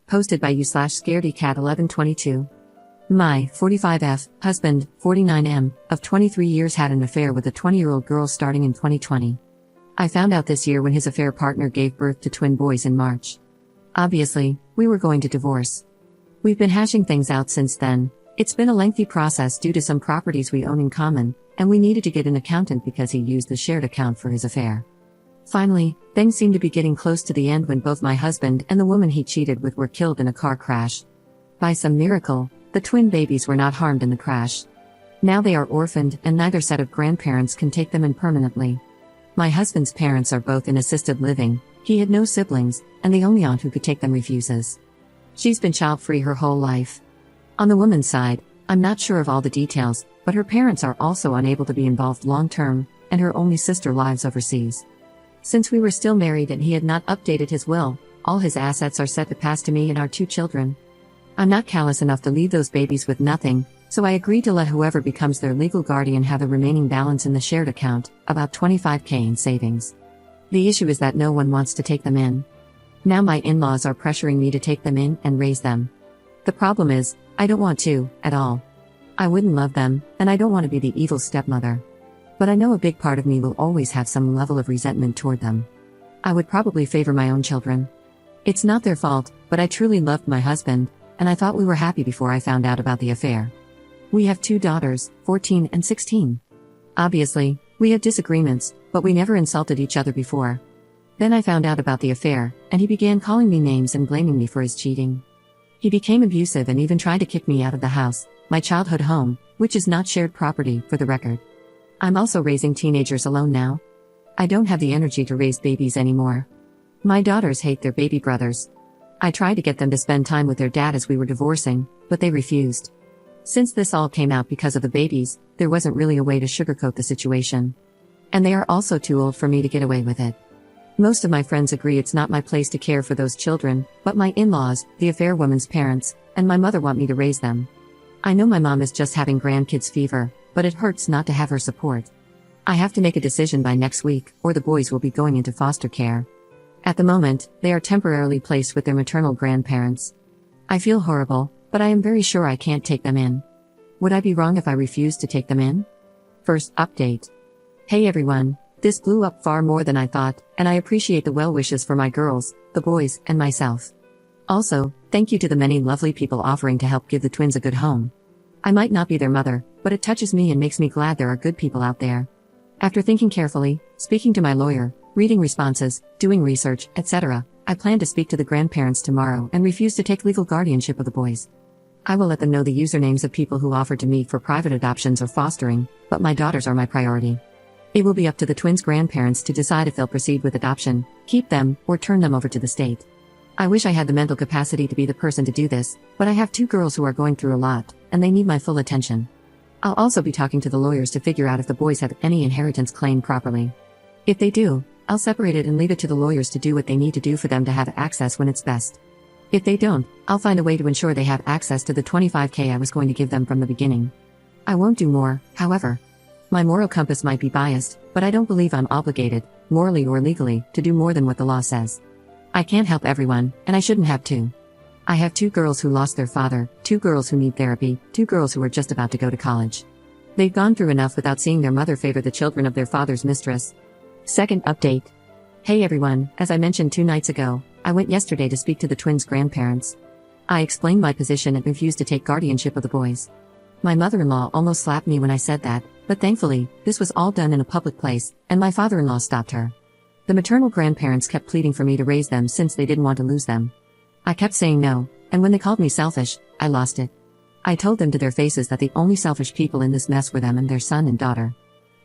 Posted by you/scaredycat1122. My 45F husband, 49M, of 23 years had an affair with a 20-year-old girl starting in 2020. I found out this year when his affair partner gave birth to twin boys in March. Obviously, we were going to divorce. We've been hashing things out since then. It's been a lengthy process due to some properties we own in common, and we needed to get an accountant because he used the shared account for his affair. Finally, things seemed to be getting close to the end when both my husband and the woman he cheated with were killed in a car crash. By some miracle, the twin babies were not harmed in the crash. Now they are orphaned and neither set of grandparents can take them in permanently. My husband's parents are both in assisted living, he had no siblings, and the only aunt who could take them refuses. She's been child-free her whole life. On the woman's side, I'm not sure of all the details, but her parents are also unable to be involved long-term, and her only sister lives overseas. Since we were still married and he had not updated his will, all his assets are set to pass to me and our 2 children. I'm not callous enough to leave those babies with nothing, so I agreed to let whoever becomes their legal guardian have the remaining balance in the shared account, about $25,000 in savings. The issue is that no one wants to take them in. Now my in-laws are pressuring me to take them in and raise them. The problem is, I don't want to, at all. I wouldn't love them, and I don't want to be the evil stepmother. But I know a big part of me will always have some level of resentment toward them. I would probably favor my own children. It's not their fault, but I truly loved my husband, and I thought we were happy before I found out about the affair. We have 2 daughters, 14 and 16. Obviously, we had disagreements, but we never insulted each other before. Then I found out about the affair, and he began calling me names and blaming me for his cheating. He became abusive and even tried to kick me out of the house, my childhood home, which is not shared property, for the record. I'm also raising teenagers alone now. I don't have the energy to raise babies anymore. My daughters hate their baby brothers. I tried to get them to spend time with their dad as we were divorcing, but they refused. Since this all came out because of the babies, there wasn't really a way to sugarcoat the situation. And they are also too old for me to get away with it. Most of my friends agree it's not my place to care for those children, but my in-laws, the affair woman's parents, and my mother want me to raise them. I know my mom is just having grandkids fever, but it hurts not to have her support. I have to make a decision by next week, or the boys will be going into foster care. At the moment, they are temporarily placed with their maternal grandparents. I feel horrible, but I am very sure I can't take them in. Would I be wrong if I refused to take them in? First update. Hey everyone, this blew up far more than I thought, and I appreciate the well wishes for my girls, the boys, and myself. Also, thank you to the many lovely people offering to help give the twins a good home. I might not be their mother, but it touches me and makes me glad there are good people out there. After thinking carefully, speaking to my lawyer, reading responses, doing research, etc., I plan to speak to the grandparents tomorrow and refuse to take legal guardianship of the boys. I will let them know the usernames of people who offered to me for private adoptions or fostering, but my daughters are my priority. It will be up to the twins' grandparents to decide if they'll proceed with adoption, keep them, or turn them over to the state. I wish I had the mental capacity to be the person to do this, but I have 2 girls who are going through a lot, and they need my full attention. I'll also be talking to the lawyers to figure out if the boys have any inheritance claim properly. If they do, I'll separate it and leave it to the lawyers to do what they need to do for them to have access when it's best. If they don't, I'll find a way to ensure they have access to the $25,000 I was going to give them from the beginning. I won't do more, however. My moral compass might be biased, but I don't believe I'm obligated, morally or legally, to do more than what the law says. I can't help everyone, and I shouldn't have to. I have 2 girls who lost their father, 2 girls who need therapy, 2 girls who are just about to go to college. They've gone through enough without seeing their mother favor the children of their father's mistress. Second update. Hey everyone, as I mentioned 2 nights ago, I went yesterday to speak to the twins' grandparents. I explained my position and refused to take guardianship of the boys. My mother-in-law almost slapped me when I said that, but thankfully, this was all done in a public place, and my father-in-law stopped her. The maternal grandparents kept pleading for me to raise them since they didn't want to lose them. I kept saying no, and when they called me selfish, I lost it. I told them to their faces that the only selfish people in this mess were them and their son and daughter.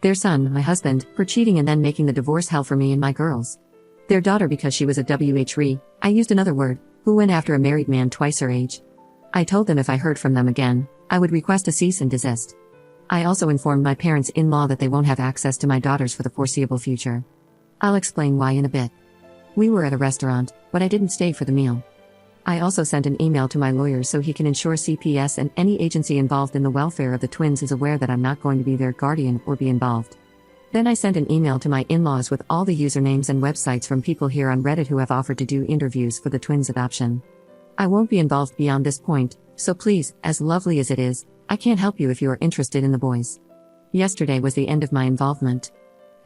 Their son, my husband, for cheating and then making the divorce hell for me and my girls. Their daughter because she was a WHRE, I used another word, who went after a married man twice her age. I told them if I heard from them again, I would request a cease and desist. I also informed my parents-in-law that they won't have access to my daughters for the foreseeable future. I'll explain why in a bit. We were at a restaurant, but I didn't stay for the meal. I also sent an email to my lawyer so he can ensure CPS and any agency involved in the welfare of the twins is aware that I'm not going to be their guardian or be involved. Then I sent an email to my in-laws with all the usernames and websites from people here on Reddit who have offered to do interviews for the twins' adoption. I won't be involved beyond this point, so please, as lovely as it is, I can't help you if you are interested in the boys. Yesterday was the end of my involvement.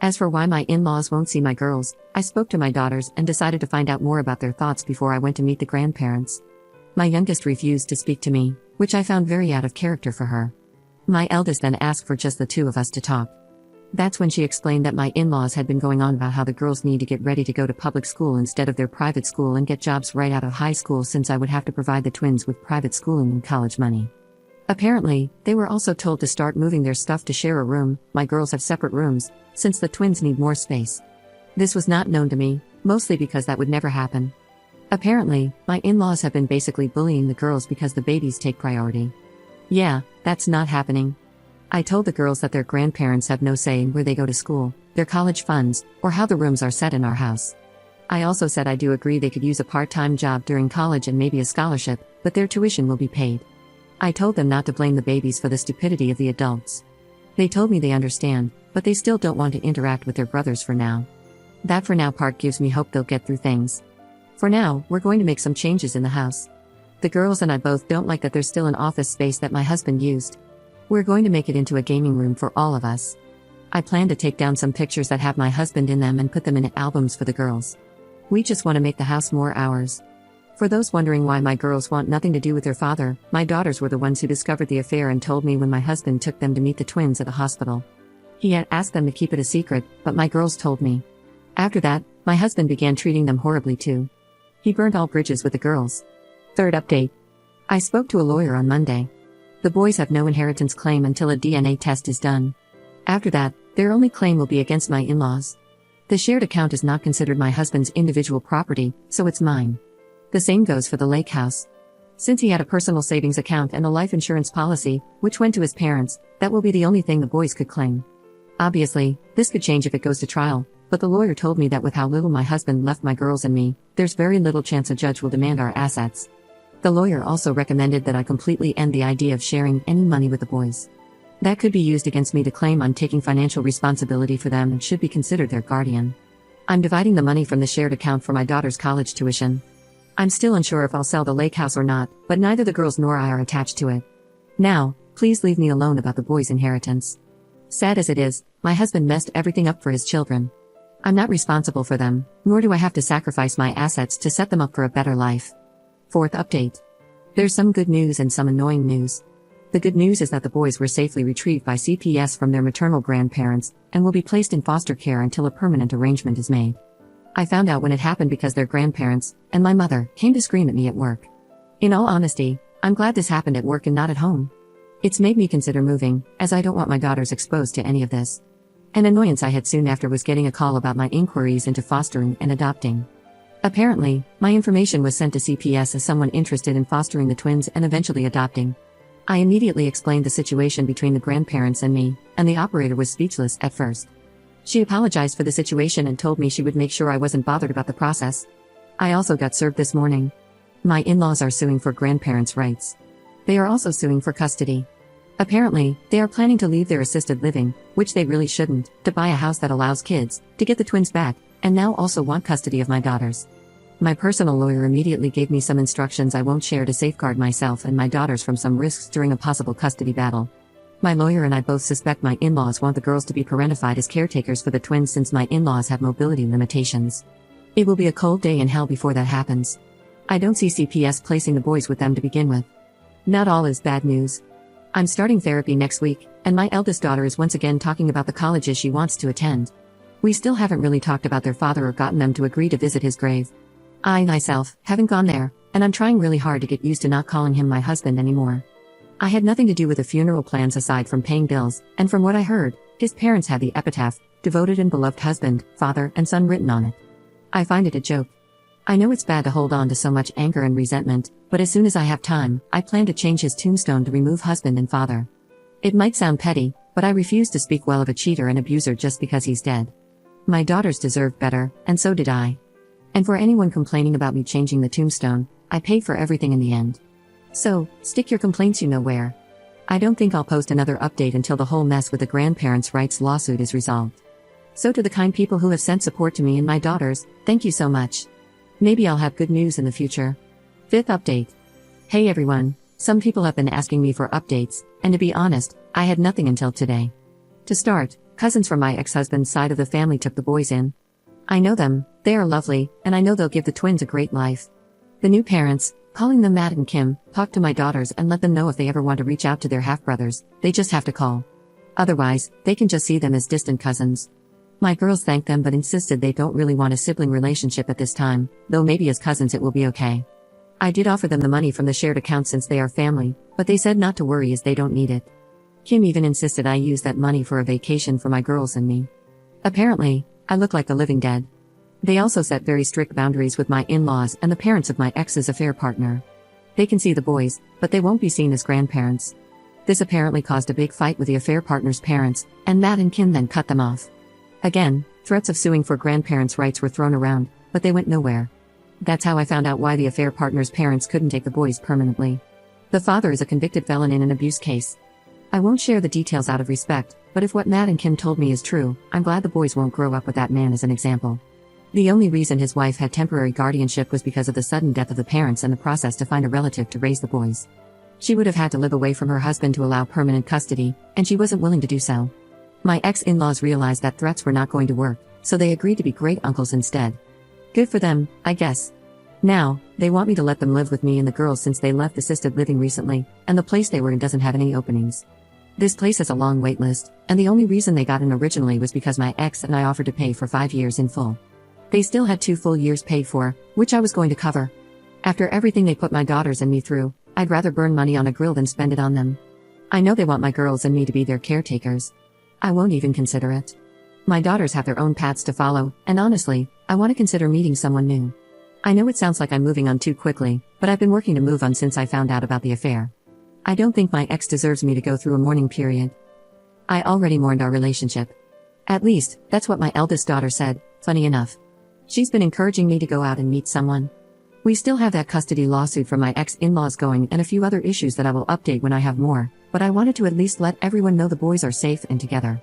As for why my in-laws won't see my girls, I spoke to my daughters and decided to find out more about their thoughts before I went to meet the grandparents. My youngest refused to speak to me, which I found very out of character for her. My eldest then asked for just the two of us to talk. That's when she explained that my in-laws had been going on about how the girls need to get ready to go to public school instead of their private school and get jobs right out of high school, since I would have to provide the twins with private schooling and college money. Apparently, they were also told to start moving their stuff to share a room. My girls have separate rooms, since the twins need more space. This was not known to me, mostly because that would never happen. Apparently, my in-laws have been basically bullying the girls because the babies take priority. Yeah, that's not happening. I told the girls that their grandparents have no say in where they go to school, their college funds, or how the rooms are set in our house. I also said I do agree they could use a part-time job during college and maybe a scholarship, but their tuition will be paid. I told them not to blame the babies for the stupidity of the adults. They told me they understand, but they still don't want to interact with their brothers for now. That for now part gives me hope they'll get through things. For now, we're going to make some changes in the house. The girls and I both don't like that there's still an office space that my husband used. We're going to make it into a gaming room for all of us. I plan to take down some pictures that have my husband in them and put them in albums for the girls. We just want to make the house more ours. For those wondering why my girls want nothing to do with their father, my daughters were the ones who discovered the affair and told me when my husband took them to meet the twins at the hospital. He had asked them to keep it a secret, but my girls told me. After that, my husband began treating them horribly too. He burnt all bridges with the girls. Third update. I spoke to a lawyer on Monday. The boys have no inheritance claim until a DNA test is done. After that, their only claim will be against my in-laws. The shared account is not considered my husband's individual property, so it's mine. The same goes for the lake house. Since he had a personal savings account and a life insurance policy, which went to his parents, that will be the only thing the boys could claim. Obviously, this could change if it goes to trial, but the lawyer told me that with how little my husband left my girls and me, there's very little chance a judge will demand our assets. The lawyer also recommended that I completely end the idea of sharing any money with the boys. That could be used against me to claim I'm taking financial responsibility for them and should be considered their guardian. I'm dividing the money from the shared account for my daughter's college tuition. I'm still unsure if I'll sell the lake house or not, but neither the girls nor I are attached to it. Now, please leave me alone about the boys' inheritance. Sad as it is, my husband messed everything up for his children. I'm not responsible for them, nor do I have to sacrifice my assets to set them up for a better life. Fourth update. There's some good news and some annoying news. The good news is that the boys were safely retrieved by CPS from their maternal grandparents and will be placed in foster care until a permanent arrangement is made. I found out when it happened because their grandparents, and my mother, came to scream at me at work. In all honesty, I'm glad this happened at work and not at home. It's made me consider moving, as I don't want my daughters exposed to any of this. An annoyance I had soon after was getting a call about my inquiries into fostering and adopting. Apparently, my information was sent to CPS as someone interested in fostering the twins and eventually adopting. I immediately explained the situation between the grandparents and me, and the operator was speechless at first. She apologized for the situation and told me she would make sure I wasn't bothered about the process. I also got served this morning. My in-laws are suing for grandparents' rights. They are also suing for custody. Apparently, they are planning to leave their assisted living, which they really shouldn't, to buy a house that allows kids, to get the twins back, and now also want custody of my daughters. My personal lawyer immediately gave me some instructions I won't share to safeguard myself and my daughters from some risks during a possible custody battle. My lawyer and I both suspect my in-laws want the girls to be parentified as caretakers for the twins since my in-laws have mobility limitations. It will be a cold day in hell before that happens. I don't see CPS placing the boys with them to begin with. Not all is bad news. I'm starting therapy next week, and my eldest daughter is once again talking about the colleges she wants to attend. We still haven't really talked about their father or gotten them to agree to visit his grave. I, myself, haven't gone there, and I'm trying really hard to get used to not calling him my husband anymore. I had nothing to do with the funeral plans aside from paying bills, and from what I heard, his parents had the epitaph, devoted and beloved husband, father, and son written on it. I find it a joke. I know it's bad to hold on to so much anger and resentment, but as soon as I have time, I plan to change his tombstone to remove husband and father. It might sound petty, but I refuse to speak well of a cheater and abuser just because he's dead. My daughters deserved better, and so did I. And for anyone complaining about me changing the tombstone, I paid for everything in the end. So, stick your complaints you know where. I don't think I'll post another update until the whole mess with the grandparents' rights lawsuit is resolved. So to the kind people who have sent support to me and my daughters, thank you so much. Maybe I'll have good news in the future. Fifth update. Hey everyone, some people have been asking me for updates, and to be honest, I had nothing until today. To start, cousins from my ex-husband's side of the family took the boys in. I know them, they are lovely, and I know they'll give the twins a great life. The new parents, calling them Matt and Kim, talk to my daughters and let them know if they ever want to reach out to their half-brothers, they just have to call. Otherwise, they can just see them as distant cousins. My girls thanked them but insisted they don't really want a sibling relationship at this time, though maybe as cousins it will be okay. I did offer them the money from the shared account since they are family, but they said not to worry as they don't need it. Kim even insisted I use that money for a vacation for my girls and me. Apparently, I look like the living dead. They also set very strict boundaries with my in-laws and the parents of my ex's affair partner. They can see the boys, but they won't be seen as grandparents. This apparently caused a big fight with the affair partner's parents, and Matt and Kim then cut them off. Again, threats of suing for grandparents' rights were thrown around, but they went nowhere. That's how I found out why the affair partner's parents couldn't take the boys permanently. The father is a convicted felon in an abuse case. I won't share the details out of respect, but if what Matt and Kim told me is true, I'm glad the boys won't grow up with that man as an example. The only reason his wife had temporary guardianship was because of the sudden death of the parents and the process to find a relative to raise the boys. She would have had to live away from her husband to allow permanent custody, and she wasn't willing to do so. My ex-in-laws realized that threats were not going to work, so they agreed to be great uncles instead. Good for them, I guess. Now, they want me to let them live with me and the girls since they left assisted living recently, and the place they were in doesn't have any openings. This place has a long wait list, and the only reason they got in originally was because my ex and I offered to pay for 5 years in full. They still had 2 full years paid for, which I was going to cover. After everything they put my daughters and me through, I'd rather burn money on a grill than spend it on them. I know they want my girls and me to be their caretakers. I won't even consider it. My daughters have their own paths to follow, and honestly, I want to consider meeting someone new. I know it sounds like I'm moving on too quickly, but I've been working to move on since I found out about the affair. I don't think my ex deserves me to go through a mourning period. I already mourned our relationship. At least, that's what my eldest daughter said, funny enough. She's been encouraging me to go out and meet someone. We still have that custody lawsuit from my ex-in-laws going and a few other issues that I will update when I have more, but I wanted to at least let everyone know the boys are safe and together.